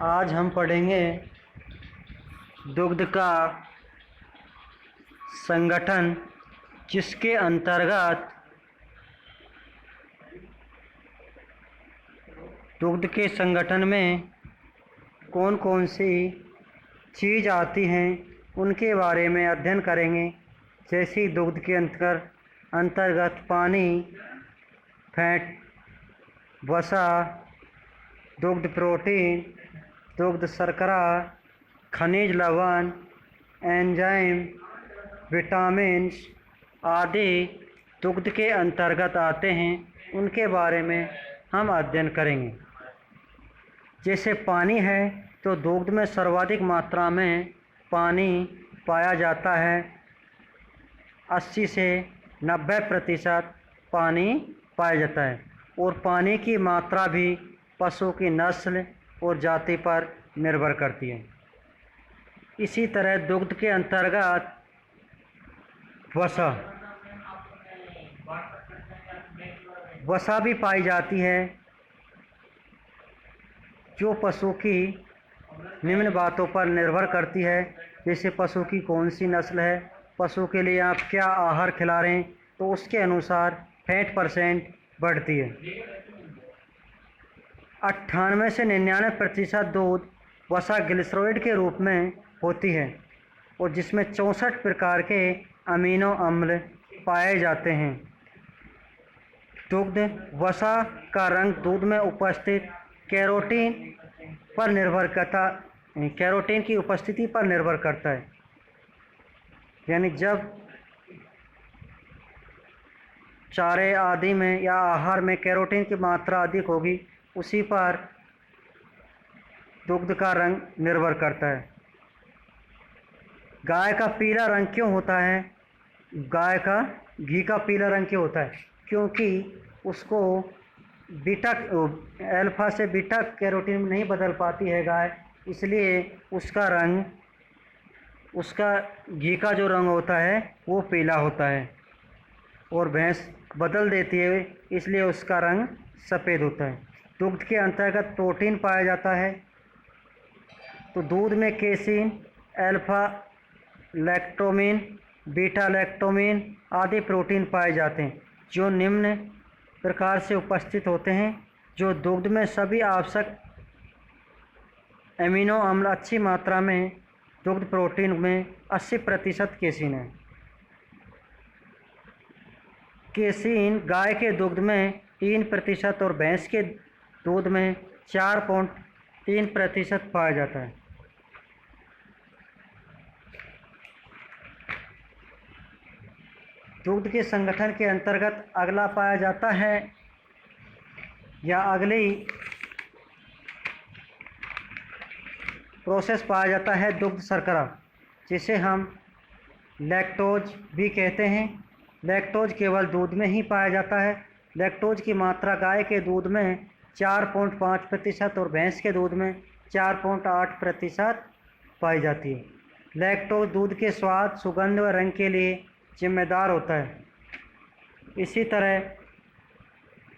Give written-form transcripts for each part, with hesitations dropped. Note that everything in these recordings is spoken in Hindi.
आज हम पढ़ेंगे दुग्ध का संगठन, जिसके अंतर्गत दुग्ध के संगठन में कौन कौन सी चीज़ आती हैं उनके बारे में अध्ययन करेंगे। जैसे दुग्ध के अंतर्गत पानी, फैट, वसा, दुग्ध प्रोटीन, दुग्ध शर्करा, खनिज लवण, एंजाइम, विटामिन्स आदि दुग्ध के अंतर्गत आते हैं। उनके बारे में हम अध्ययन करेंगे। जैसे पानी है तो दुग्ध में सर्वाधिक मात्रा में पानी पाया जाता है। 80 से 90% पानी पाया जाता है और पानी की मात्रा भी पशु की नस्ल और जाति पर निर्भर करती है। इसी तरह दुग्ध के अंतर्गत वसा भी पाई जाती है, जो पशु की निम्न बातों पर निर्भर करती है। जैसे पशु की कौन सी नस्ल है, पशु के लिए आप क्या आहार खिला रहे हैं, तो उसके अनुसार फैट % बढ़ती है। 98 से 99% दूध वसा ग्लिसरॉइड के रूप में होती है और जिसमें 64 प्रकार के अमीनो अम्ल पाए जाते हैं। दुग्ध वसा का रंग दूध में उपस्थित कैरोटीन की उपस्थिति पर निर्भर करता है। यानी जब चारे आदि में या आहार में कैरोटीन की मात्रा अधिक होगी, उसी पर दुग्ध का रंग निर्भर करता है। गाय का पीला रंग क्यों होता है? गाय का घी का पीला रंग क्यों होता है? क्योंकि उसको अल्फा से बीटा कैरोटीन में नहीं बदल पाती है गाय, इसलिए उसका घी का जो रंग होता है वो पीला होता है। और भैंस बदल देती है, इसलिए उसका रंग सफ़ेद होता है। दुग्ध के अंतर्गत प्रोटीन पाया जाता है, तो दूध में केसिन, अल्फा लैक्टोमिन, बीटा लैक्टोमिन आदि प्रोटीन पाए जाते हैं, जो निम्न प्रकार से उपस्थित होते हैं। जो दुग्ध में सभी आवश्यक एमिनो अम्ल अच्छी मात्रा में, दुग्ध प्रोटीन में 80% केसिन है। केसिन गाय के दुग्ध में 3% और भैंस के दूध में 4.3% पाया जाता है। दुग्ध के संगठन के अंतर्गत अगला पाया जाता है या अगली प्रोसेस पाया जाता है दुग्ध शर्करा, जिसे हम लैक्टोज भी कहते हैं। लैक्टोज केवल दूध में ही पाया जाता है। लैक्टोज की मात्रा गाय के दूध में 4.5% और भैंस के दूध में 4.8% पाई जाती है। लैक्टोज दूध के स्वाद, सुगंध व रंग के लिए जिम्मेदार होता है। इसी तरह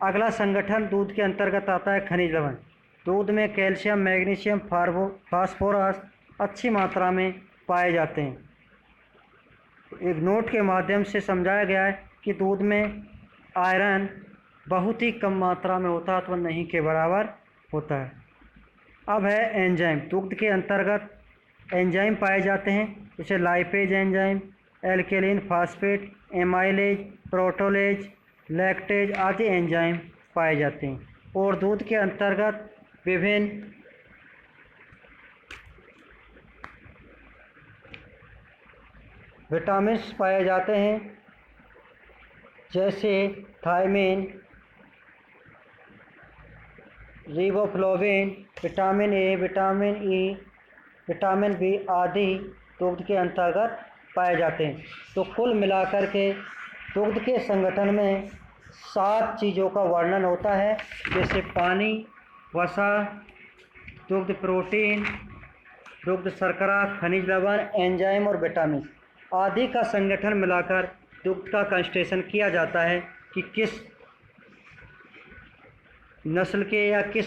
अगला संगठन दूध के अंतर्गत आता है खनिज लवण। दूध में कैल्शियम, मैग्नीशियम, फास्फोरस अच्छी मात्रा में पाए जाते हैं। एक नोट के माध्यम से समझाया गया है कि दूध में आयरन बहुत ही कम मात्रा में होता है अथवा नहीं के बराबर होता है। अब है एंजाइम। दुग्ध के अंतर्गत एंजाइम पाए जाते हैं, जैसे lipase enzyme, alkaline phosphate, amylase, protease, lactase आदि एंजाइम पाए जाते हैं। और दूध के अंतर्गत विभिन्न विटामिन्स पाए जाते हैं, जैसे thiamine, riboflavin, vitamin A, vitamin E, vitamin B आदि दुग्ध के अंतर्गत पाए जाते हैं। तो कुल मिलाकर के दुग्ध के संगठन में 7 चीज़ों का वर्णन होता है, जैसे पानी, वसा, दुग्ध प्रोटीन, दुग्ध शर्करा, खनिज लवण, एंजाइम और विटामिन आदि का संगठन मिलाकर दुग्ध का कंस्ट्रेशन किया जाता है कि किस नस्ल के या किस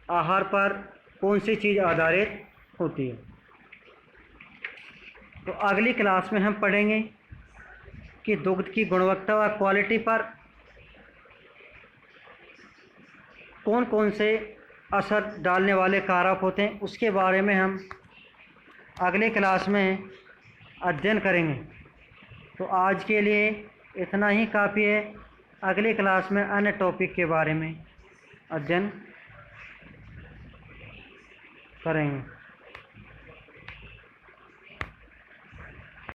आहार पर कौन सी चीज़ आधारित होती है। तो अगली क्लास में हम पढ़ेंगे कि दुग्ध की गुणवत्ता व क्वालिटी पर कौन कौन से असर डालने वाले कारक होते हैं, उसके बारे में हम अगले क्लास में अध्ययन करेंगे। तो आज के लिए इतना ही काफ़ी है। अगली क्लास में अन्य टॉपिक के बारे में अध्ययन करेंगे।